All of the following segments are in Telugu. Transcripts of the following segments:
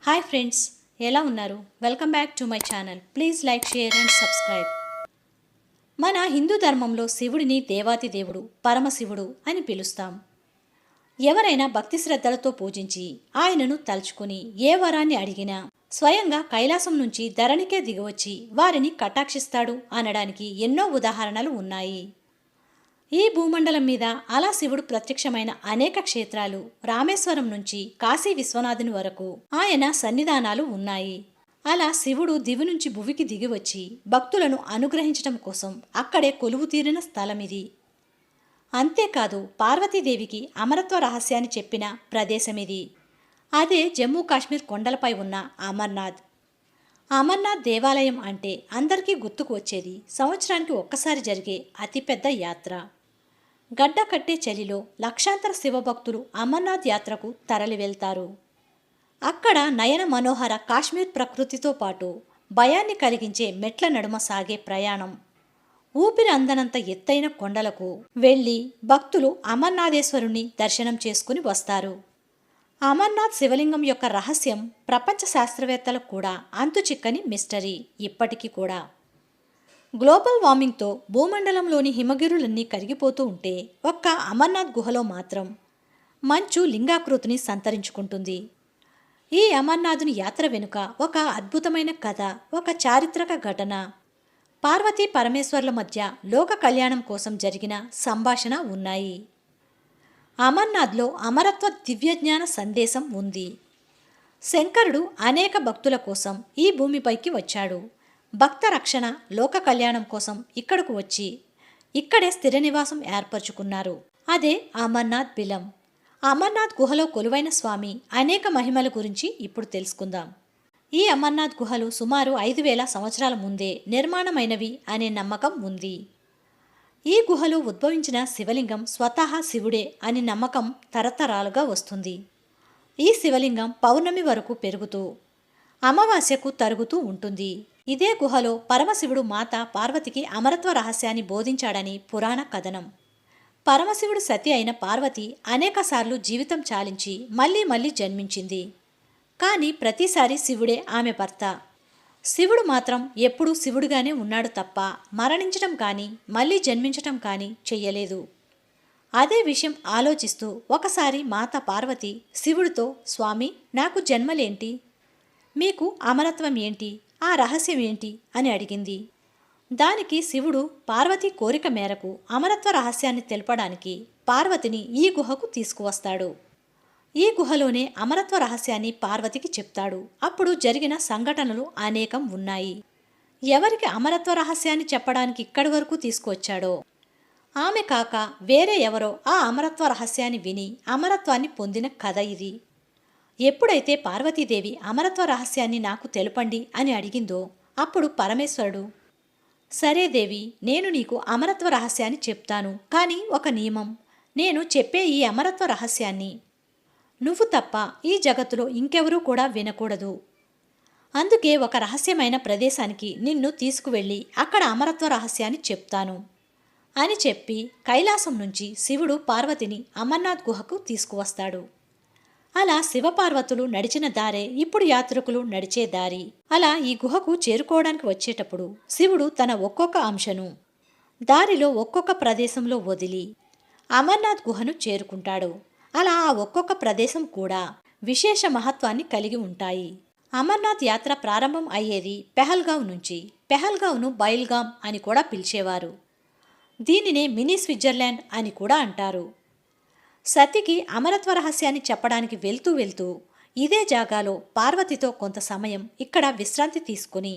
హాయ్ ఫ్రెండ్స్, ఎలా ఉన్నారు? Welcome back to my channel. Please like, share and subscribe. మన హిందూ ధర్మంలో శివుడిని దేవాతి దేవుడు, పరమశివుడు అని పిలుస్తాం. ఎవరైనా భక్తి శ్రద్ధలతో పూజించి ఆయనను తలుచుకుని ఏ వరాన్ని అడిగినా స్వయంగా కైలాసం నుంచి ధరణికే దిగివచ్చి వారిని కటాక్షిస్తాడు అనడానికి ఎన్నో ఉదాహరణలు ఉన్నాయి. ఈ భూమండలం మీద అలా శివుడు ప్రత్యక్షమైన అనేక క్షేత్రాలు, రామేశ్వరం నుంచి కాశీ విశ్వనాథుని వరకు ఆయన సన్నిధానాలు ఉన్నాయి. అలా శివుడు దివి నుంచి భువికి దిగివచ్చి భక్తులను అనుగ్రహించటం కోసం అక్కడే కొలువు తీరిన స్థలమిది. అంతేకాదు, పార్వతీదేవికి అమరత్వ రహస్యాన్ని చెప్పిన ప్రదేశమిది. అదే జమ్మూ కాశ్మీర్ కొండలపై ఉన్న అమర్నాథ్. అమర్నాథ్ దేవాలయం అంటే అందరికీ గుర్తుకు వచ్చేది సంవత్సరానికి ఒక్కసారి జరిగే అతిపెద్ద యాత్ర. గడ్డ కట్టే చలిలో లక్షాంతర శివభక్తులు అమర్నాథ్ యాత్రకు తరలి వెళ్తారు. అక్కడ నయన మనోహర కాశ్మీర్ ప్రకృతితో పాటు భయాన్ని కలిగించే మెట్ల నడుమ సాగే ప్రయాణం. ఊపిరి అందనంత ఎత్తైన కొండలకు వెళ్ళి భక్తులు అమర్నాథేశ్వరుని దర్శనం చేసుకుని వస్తారు. అమర్నాథ్ శివలింగం యొక్క రహస్యం ప్రపంచ శాస్త్రవేత్తలకు కూడా అంతుచిక్కని మిస్టరీ ఇప్పటికీ కూడా. గ్లోబల్ వార్మింగ్తో భూమండలంలోని హిమగిరులన్నీ కరిగిపోతూ ఉంటే ఒక్క అమర్నాథ్ గుహలో మాత్రం మంచు లింగాకృతిని సంతరించుకుంటుంది. ఈ అమర్నాథుని యాత్ర వెనుక ఒక అద్భుతమైన కథ, ఒక చారిత్రక ఘటన, పార్వతీ పరమేశ్వర్ల మధ్య లోక కళ్యాణం కోసం జరిగిన సంభాషణ ఉన్నాయి. అమర్నాథ్లో అమరత్వ దివ్యజ్ఞాన సందేశం ఉంది. శంకరుడు అనేక భక్తుల కోసం ఈ భూమిపైకి వచ్చాడు. భక్త రక్షణ, లోక కళ్యాణం కోసం ఇక్కడకు వచ్చి ఇక్కడే స్థిర నివాసం ఏర్పరచుకున్నారు. అదే అమర్నాథ్ బిలం. అమర్నాథ్ గుహలో కొలువైన స్వామి అనేక మహిమల గురించి ఇప్పుడు తెలుసుకుందాం. ఈ అమర్నాథ్ గుహలు సుమారు 5000 సంవత్సరాల ముందే నిర్మాణమైనవి అనే నమ్మకం ఉంది. ఈ గుహలో ఉద్భవించిన శివలింగం స్వతహా శివుడే అని నమ్మకం తరతరాలుగా వస్తుంది. ఈ శివలింగం పౌర్ణమి వరకు పెరుగుతూ అమావాస్యకు తరుగుతూ ఉంటుంది. ఇదే గుహలో పరమశివుడు మాత పార్వతికి అమరత్వ రహస్యాన్ని బోధించాడని పురాణ కథనం. పరమశివుడు సతి అయిన పార్వతి అనేకసార్లు జీవితం చాలించి మళ్ళీ మళ్ళీ జన్మించింది. కానీ ప్రతిసారి శివుడే ఆమె భర్త. శివుడు మాత్రం ఎప్పుడూ శివుడుగానే ఉన్నాడు తప్ప మరణించటం కానీ మళ్ళీ జన్మించటం కానీ చెయ్యలేదు. అదే విషయం ఆలోచిస్తూ ఒకసారి మాత పార్వతి శివుడితో, స్వామి, నాకు జన్మలేంటి? మీకు అమరత్వం ఏంటి? ఆ రహస్యం ఏంటి అని అడిగింది. దానికి శివుడు పార్వతి కోరిక మేరకు అమరత్వ రహస్యాన్ని తెలపడానికి పార్వతిని ఈ గుహకు తీసుకువస్తాడు. ఈ గుహలోనే అమరత్వ రహస్యాన్ని పార్వతికి చెప్తాడు. అప్పుడు జరిగిన సంఘటనలు అనేకం ఉన్నాయి. ఎవరికి అమరత్వ రహస్యాన్ని చెప్పడానికి ఇక్కడి వరకు తీసుకువచ్చాడో ఆమె కాక వేరే ఎవరో ఆ అమరత్వ రహస్యాన్ని విని అమరత్వాన్ని పొందిన కథ ఇది. ఎప్పుడైతే పార్వతీదేవి అమరత్వ రహస్యాన్ని నాకు తెలుపండి అని అడిగిందో అప్పుడు పరమేశ్వరుడు, సరే దేవి, నేను నీకు అమరత్వ రహస్యాన్ని చెప్తాను. కానీ ఒక నియమం, నేను చెప్పే ఈ అమరత్వ రహస్యాన్ని నువ్వు తప్ప ఈ జగత్తులో ఇంకెవరూ కూడా వినకూడదు. అందుకే ఒక రహస్యమైన ప్రదేశానికి నిన్ను తీసుకువెళ్ళి అక్కడ అమరత్వ రహస్యాన్ని చెప్తాను అని చెప్పి కైలాసం నుంచి శివుడు పార్వతిని అమర్నాథ్ గుహకు తీసుకువస్తాడు. అలా శివపార్వతులు నడిచిన దారే ఇప్పుడు యాత్రికులు నడిచే దారి. అలా ఈ గుహకు చేరుకోవడానికి వచ్చేటప్పుడు శివుడు తన ఒక్కొక్క అంశను దారిలో ఒక్కొక్క ప్రదేశంలో వదిలి అమర్నాథ్ గుహను చేరుకుంటాడు. అలా ఆ ఒక్కొక్క ప్రదేశం కూడా విశేష మహత్వాన్ని కలిగి ఉంటాయి. అమర్నాథ్ యాత్ర ప్రారంభం అయ్యేది పెహల్గావ్ నుంచి. పెహల్గావ్ను బైల్గామ్ అని కూడా పిలిచేవారు. దీనినే మినీ స్విట్జర్లాండ్ అని కూడా అంటారు. సతికి అమరత్వ రహస్యాన్ని చెప్పడానికి వెళ్తూ వెళ్తూ ఇదే జాగాలో పార్వతితో కొంత సమయం ఇక్కడ విశ్రాంతి తీసుకుని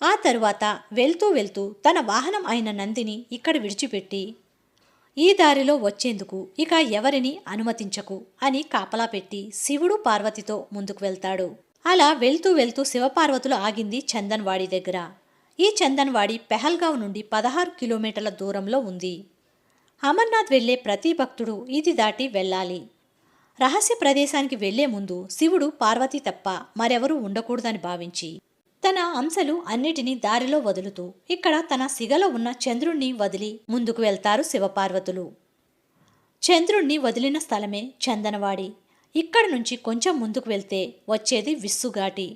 ఆ తరువాత వెళ్తూ వెళ్తూ తన వాహనం అయిన నందిని ఇక్కడ విడిచిపెట్టి ఈ దారిలో వచ్చేందుకు ఇక ఎవరిని అనుమతించకు అని కాపలా పెట్టి శివుడు పార్వతితో ముందుకు వెళ్తాడు. అలా వెళ్తూ వెళ్తూ శివపార్వతులు ఆగింది చందన్వాడి దగ్గర. ఈ చందన్వాడి పెహల్గావ్ నుండి 16 కిలోమీటర్ల దూరంలో ఉంది. అమర్నాథ్ వెళ్లే ప్రతి భక్తుడు ఇది దాటి వెళ్ళాలి. రహస్య ప్రదేశానికి వెళ్లే ముందు శివుడు పార్వతి తప్ప మరెవరూ ఉండకూడదని భావించి తన అంశలు అన్నిటినీ దారిలో వదులుతూ ఇక్కడ తన సిగలో ఉన్న చంద్రుణ్ణి వదిలి ముందుకు వెళ్తారు శివపార్వతులు. చంద్రుణ్ణి వదిలిన స్థలమే చందనవాడి. ఇక్కడి నుంచి కొంచెం ముందుకు వెళ్తే వచ్చేది విస్సుఘాటి.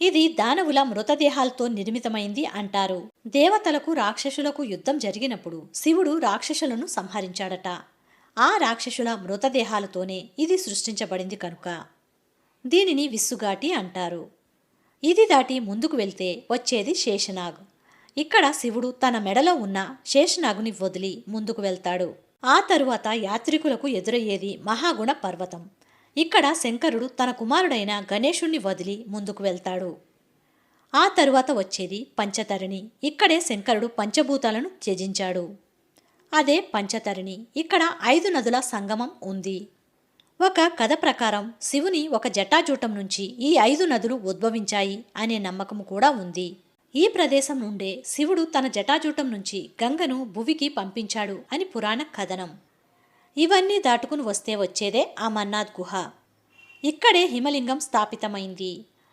ఇది దానవుల మృతదేహాలతో నిర్మితమైంది అంటారు. దేవతలకు రాక్షసులకు యుద్ధం జరిగినప్పుడు శివుడు రాక్షసులను సంహరించాడట. ఆ రాక్షసుల మృతదేహాలతోనే ఇది సృష్టించబడింది కనుక దీనిని విస్సుఘాటి అంటారు. ఇది దాటి ముందుకు వెళ్తే వచ్చేది శేషనాగ్. ఇక్కడ శివుడు తన మెడలో ఉన్న శేషనాగుని వదిలి ముందుకు వెళ్తాడు. ఆ తరువాత యాత్రికులకు ఎదురయ్యేది మహాగుణ పర్వతం. ఇక్కడ శంకరుడు తన కుమారుడైన గణేశుణ్ణి వదిలి ముందుకు వెళ్తాడు. ఆ తరువాత వచ్చేది పంచతరిణి. ఇక్కడే శంకరుడు పంచభూతాలను త్యజించాడు. అదే పంచతరిణి. ఇక్కడ 5 నదుల సంగమం ఉంది. ఒక కథ ప్రకారం శివుని ఒక జటాజూటం నుంచి ఈ 5 నదులు ఉద్భవించాయి అనే నమ్మకం కూడా ఉంది. ఈ ప్రదేశం నుండే శివుడు తన జటాజూటం నుంచి గంగను భువికి పంపించాడు అని పురాణ కథనం. ఇవన్నీ దాటుకుని వస్తే వచ్చేదే అమర్నాథ్ గుహ. ఇక్కడే హిమలింగం స్థాపితమైంది.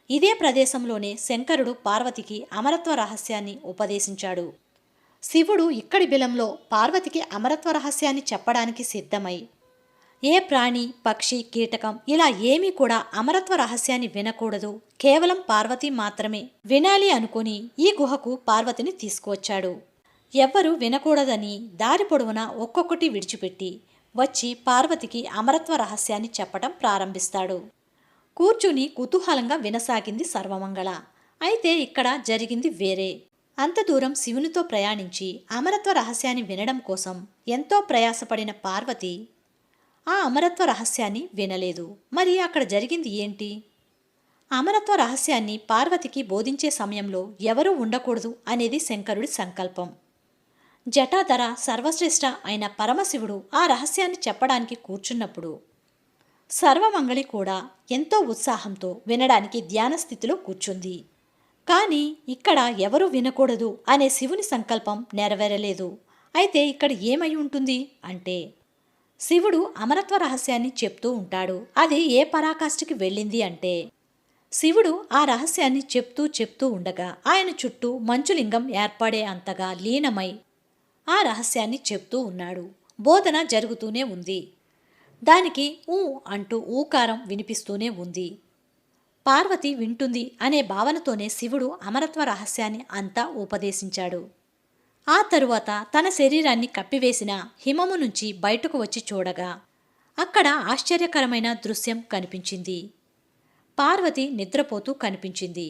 ఇదే ప్రదేశంలోనే శంకరుడు పార్వతికి అమరత్వ రహస్యాన్ని ఉపదేశించాడు. శివుడు ఇక్కడి బిలంలో పార్వతికి అమరత్వ రహస్యాన్ని చెప్పడానికి సిద్ధమై ఏ ప్రాణి, పక్షి, కీటకం ఇలా ఏమీ కూడా అమరత్వ రహస్యాన్ని వినకూడదు, కేవలం పార్వతి మాత్రమే వినాలి అనుకుని ఈ గుహకు పార్వతిని తీసుకువచ్చాడు. ఎవ్వరూ వినకూడదని దారి పొడవునా ఒక్కొక్కటి విడిచిపెట్టి వచ్చి పార్వతికి అమరత్వ రహస్యాన్ని చెప్పటం ప్రారంభిస్తాడు. కూర్చుని కుతూహలంగా వినసాగింది సర్వమంగళ. అయితే ఇక్కడ జరిగింది వేరే. అంత దూరం శివునితో ప్రయాణించి అమరత్వ రహస్యాన్ని వినడం కోసం ఎంతో ప్రయాసపడిన పార్వతి ఆ అమరత్వ రహస్యాన్ని వినలేదు. మరి అక్కడ జరిగింది ఏంటి? అమరత్వ రహస్యాన్ని పార్వతికి బోధించే సమయంలో ఎవరూ ఉండకూడదు అనేది శంకరుడి సంకల్పం. జటాధర సర్వశ్రేష్ఠ అయిన పరమశివుడు ఆ రహస్యాన్ని చెప్పడానికి కూర్చున్నప్పుడు సర్వమంగళి కూడా ఎంతో ఉత్సాహంతో వినడానికి ధ్యాన స్థితిలో కూర్చుంది. కానీ ఇక్కడ ఎవరూ వినకూడదు అనే శివుని సంకల్పం నెరవేరలేదు. అయితే ఇక్కడ ఏమై ఉంటుంది అంటే శివుడు అమరత్వ రహస్యాన్ని చెప్తూ ఉంటాడు. అది ఏ పరాకాష్ఠకి వెళ్ళింది అంటే శివుడు ఆ రహస్యాన్ని చెప్తూ ఉండగా ఆయన చుట్టూ మంచులింగం ఏర్పడే అంతగా లీనమై ఆ రహస్యాన్ని చెప్తూ ఉన్నాడు. బోధన జరుగుతూనే ఉంది. దానికి ఊ అంటూ ఊకారం వినిపిస్తూనే ఉంది. పార్వతి వింటుంది అనే భావనతోనే శివుడు అమరత్వ రహస్యాన్ని అంతా ఉపదేశించాడు. ఆ తరువాత తన శరీరాన్ని కప్పివేసిన హిమము నుంచి బయటకు వచ్చి చూడగా అక్కడ ఆశ్చర్యకరమైన దృశ్యం కనిపించింది. పార్వతి నిద్రపోతూ కనిపించింది.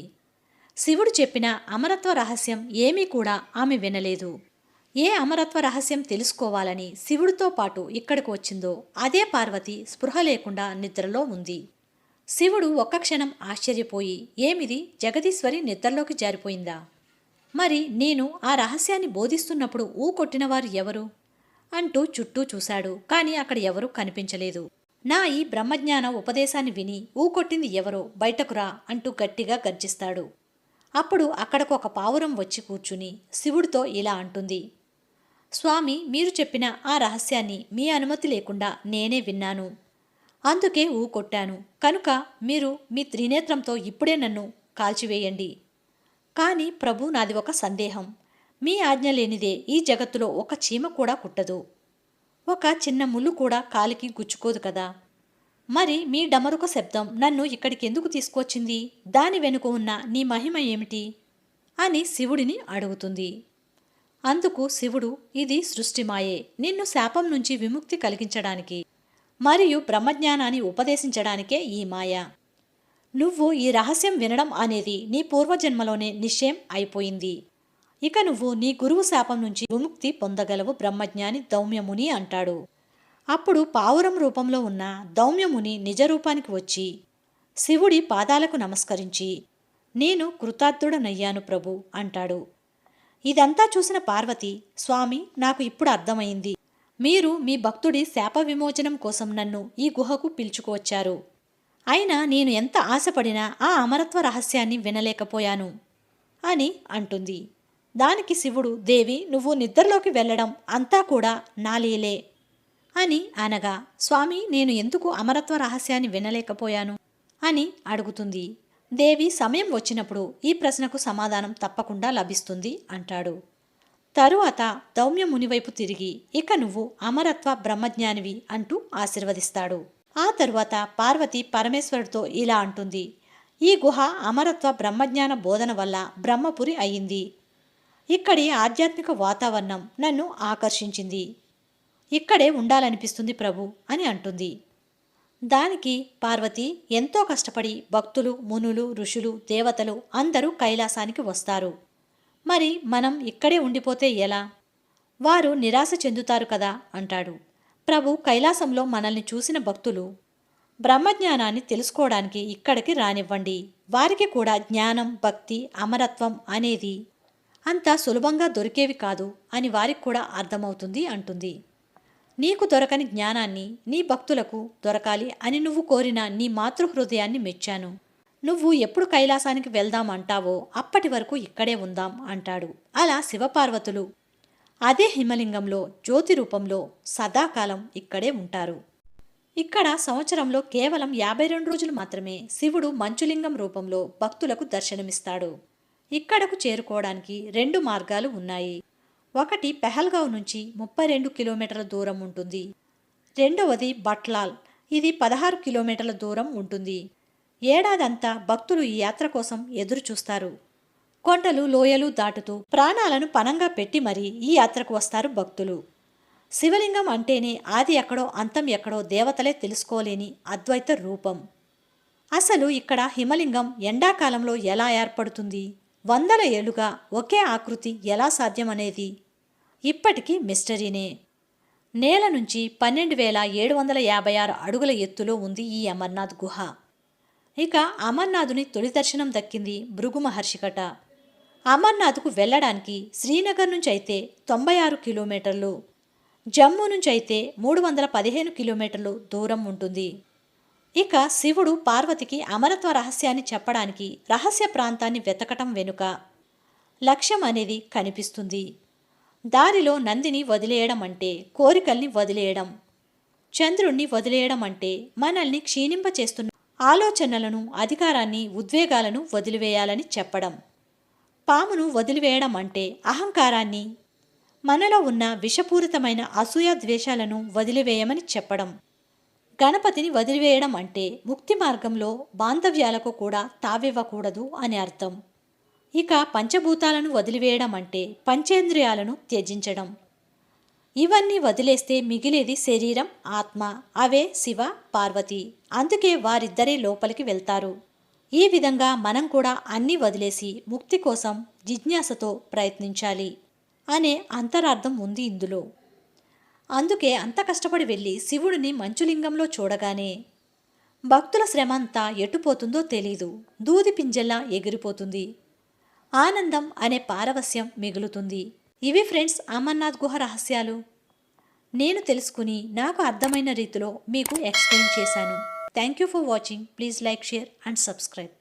శివుడు చెప్పిన అమరత్వ రహస్యం ఏమీ కూడా ఆమె వినలేదు. ఏ అమరత్వ రహస్యం తెలుసుకోవాలని శివుడితో పాటు ఇక్కడికి వచ్చిందో అదే పార్వతి స్పృహ లేకుండా నిద్రలో ఉంది. శివుడు ఒక్క క్షణం ఆశ్చర్యపోయి ఏమిది, జగదీశ్వరి నిద్రలోకి జారిపోయిందా? మరి నేను ఆ రహస్యాన్ని బోధిస్తున్నప్పుడు ఊ కొట్టినవారు ఎవరు అంటూ చుట్టూ చూశాడు. కానీ అక్కడ ఎవరూ కనిపించలేదు. నా ఈ బ్రహ్మజ్ఞాన ఉపదేశాన్ని విని ఊ కొట్టింది ఎవరో బయటకు రా అంటూ గట్టిగా గర్జిస్తాడు. అప్పుడు అక్కడకు ఒక పావురం వచ్చి కూర్చుని శివుడితో ఇలా అంటుంది, స్వామి, మీరు చెప్పిన ఆ రహస్యాన్ని మీ అనుమతి లేకుండా నేనే విన్నాను. అందుకే ఊ కొట్టాను. కనుక మీరు మీ త్రినేత్రంతో ఇప్పుడే నన్ను కాల్చివేయండి. కానీ ప్రభు, నాది ఒక సందేహం. మీ ఆజ్ఞ లేనిదే ఈ జగత్తులో ఒక చీమ కూడా కుట్టదు. ఒక చిన్న ముళ్ళు కూడా కాలికి గుచ్చుకోదు కదా. మరి మీ డమరుక శబ్దం నన్ను ఇక్కడికి ఎందుకు తీసుకొచ్చింది? దాని వెనుక ఉన్న నీ మహిమ ఏమిటి అని శివుడిని అడుగుతుంది. అందుకు శివుడు, ఇది సృష్టిమాయే. నిన్ను శాపం నుంచి విముక్తి కలిగించడానికి మరియు బ్రహ్మజ్ఞానాన్ని ఉపదేశించడానికే ఈ మాయ. నువ్వు ఈ రహస్యం వినడం అనేది నీ పూర్వజన్మలోనే నిశ్చయం అయిపోయింది. ఇక నువ్వు నీ గురువు శాపం నుంచి విముక్తి పొందగలవు బ్రహ్మజ్ఞాని దౌమ్యముని అంటాడు. అప్పుడు పావురం రూపంలో ఉన్న దౌమ్యముని నిజరూపానికి వచ్చి శివుడి పాదాలకు నమస్కరించి నేను కృతార్థుడనయ్యాను ప్రభు అంటాడు. ఇదంతా చూసిన పార్వతి, స్వామి, నాకు ఇప్పుడు అర్థమైంది. మీరు మీ భక్తుడి శాప విమోచనం కోసం నన్ను ఈ గుహకు పిలుచుకువచ్చారు. అయినా నేను ఎంత ఆశపడినా ఆ అమరత్వ రహస్యాన్ని వినలేకపోయాను అని అంటుంది. దానికి శివుడు, దేవి, నువ్వు నిద్రలోకి వెళ్ళడం అంతా కూడా నా లీలే అని అనగా, స్వామి, నేను ఎందుకు అమరత్వ రహస్యాన్ని వినలేకపోయాను అని అడుగుతుంది. దేవి, సమయం వచ్చినప్పుడు ఈ ప్రశ్నకు సమాధానం తప్పకుండా లభిస్తుంది అంటాడు. తరువాత దౌమ్య మునివైపు తిరిగి, ఇక నువ్వు అమరత్వ బ్రహ్మజ్ఞానివి అంటూ ఆశీర్వదిస్తాడు. ఆ తరువాత పార్వతి పరమేశ్వరుడితో ఇలా అంటుంది, ఈ గుహ అమరత్వ బ్రహ్మజ్ఞాన బోధన వల్ల బ్రహ్మపురి అయింది. ఇక్కడి ఆధ్యాత్మిక వాతావరణం నన్ను ఆకర్షించింది. ఇక్కడే ఉండాలనిపిస్తుంది ప్రభు అని అంటుంది. దానికి పార్వతి ఎంతో కష్టపడి భక్తులు, మునులు, ఋషులు, దేవతలు అందరూ కైలాసానికి వస్తారు. మరి మనం ఇక్కడే ఉండిపోతే ఎలా? వారు నిరాశ చెందుతారు కదా అంటాడు. ప్రభు కైలాసంలో మనల్ని చూసిన భక్తులు బ్రహ్మజ్ఞానాన్ని తెలుసుకోవడానికి ఇక్కడికి రానివ్వండి. వారికి కూడా జ్ఞానం, భక్తి, అమరత్వం అనేది అంత సులభంగా దొరికేవి కాదు అని వారికి కూడా అర్థమవుతుంది అంటుంది. నీకు దొరకని జ్ఞానాన్ని నీ భక్తులకు దొరకాలి అని నువ్వు కోరిన నీ మాతృహృదయాన్ని మెచ్చాను. నువ్వు ఎప్పుడు కైలాసానికి వెళ్దాం అంటావో అప్పటి వరకు ఇక్కడే ఉందాం అంటాడు. అలా శివపార్వతులు అదే హిమలింగంలో జ్యోతి రూపంలో సదాకాలం ఇక్కడే ఉంటారు. ఇక్కడ సంవత్సరంలో కేవలం 52 రోజులు మాత్రమే శివుడు మంచులింగం రూపంలో భక్తులకు దర్శనమిస్తాడు. ఇక్కడకు చేరుకోవడానికి 2 మార్గాలు ఉన్నాయి. ఒకటి పెహల్గావ్ నుంచి 32 కిలోమీటర్ల దూరం ఉంటుంది. రెండవది బట్లాల్, ఇది 16 కిలోమీటర్ల దూరం ఉంటుంది. ఏడాదంతా భక్తులు ఈ యాత్ర కోసం ఎదురు చూస్తారు. కొండలు, లోయలు దాటుతూ ప్రాణాలను పణంగా పెట్టి మరీ ఈ యాత్రకు వస్తారు భక్తులు. శివలింగం అంటేనే ఆది ఎక్కడో అంతం ఎక్కడో దేవతలే తెలుసుకోలేని అద్వైత రూపం. అసలు ఇక్కడ హిమలింగం ఎండాకాలంలో ఎలా ఏర్పడుతుంది, 100 ఏళ్లుగా ఒకే ఆకృతి ఎలా సాధ్యమనేది ఇప్పటికీ మిస్టరీనే. నేల నుంచి 12,756 అడుగుల ఎత్తులో ఉంది ఈ అమర్నాథ్ గుహ. ఇక అమర్నాథుని తొలి దర్శనం దక్కింది భృగు మహర్షికట. అమర్నాథ్కు వెళ్ళడానికి శ్రీనగర్ నుంచి అయితే 96 కిలోమీటర్లు, జమ్మూ నుంచి అయితే 315 కిలోమీటర్లు దూరం ఉంటుంది. ఇక శివుడు పార్వతికి అమరత్వ రహస్యాన్ని చెప్పడానికి రహస్య ప్రాంతాన్ని వెతకటం వెనుక లక్ష్యం అనేది కనిపిస్తుంది. దారిలో నందిని వదిలేయడం అంటే కోరికల్ని వదిలేయడం, చంద్రుణ్ణి వదిలేయడం అంటే మనల్ని క్షీణింపచేస్తున్న ఆలోచనలను, అధికారాన్ని, ఉద్వేగాలను వదిలివేయాలని చెప్పడం, పామును వదిలివేయడం అంటే అహంకారాన్ని, మనలో ఉన్న విషపూరితమైన అసూయ ద్వేషాలను వదిలివేయమని చెప్పడం, గణపతిని వదిలివేయడం అంటే ముక్తి మార్గంలో బాంధవ్యాలకు కూడా తావివ్వకూడదు అని అర్థం. ఇక పంచభూతాలను వదిలివేయడం అంటే పంచేంద్రియాలను త్యజించడం. ఇవన్నీ వదిలేస్తే మిగిలేది శరీరం, ఆత్మ. అవే శివ, పార్వతి. అందుకే వారిద్దరే లోపలికి వెళ్తారు. ఈ విధంగా మనం కూడా అన్నీ వదిలేసి ముక్తి కోసం జిజ్ఞాసతో ప్రయత్నించాలి అనే అంతరార్థం ఉంది ఇందులో. అందుకే అంత కష్టపడి వెళ్ళి శివుడిని మంచులింగంలో చూడగానే భక్తుల శ్రమంతా ఎటుపోతుందో తెలీదు. దూది పింజల్లా ఎగిరిపోతుంది. ఆనందం అనే పారవస్యం మిగులుతుంది. ఇవి ఫ్రెండ్స్ అమర్నాథ్ గుహ రహస్యాలు. నేను తెలుసుకుని నాకు అర్థమైన రీతిలో మీకు ఎక్స్ప్లెయిన్ చేశాను. Thank you for watching. Please like, share and subscribe.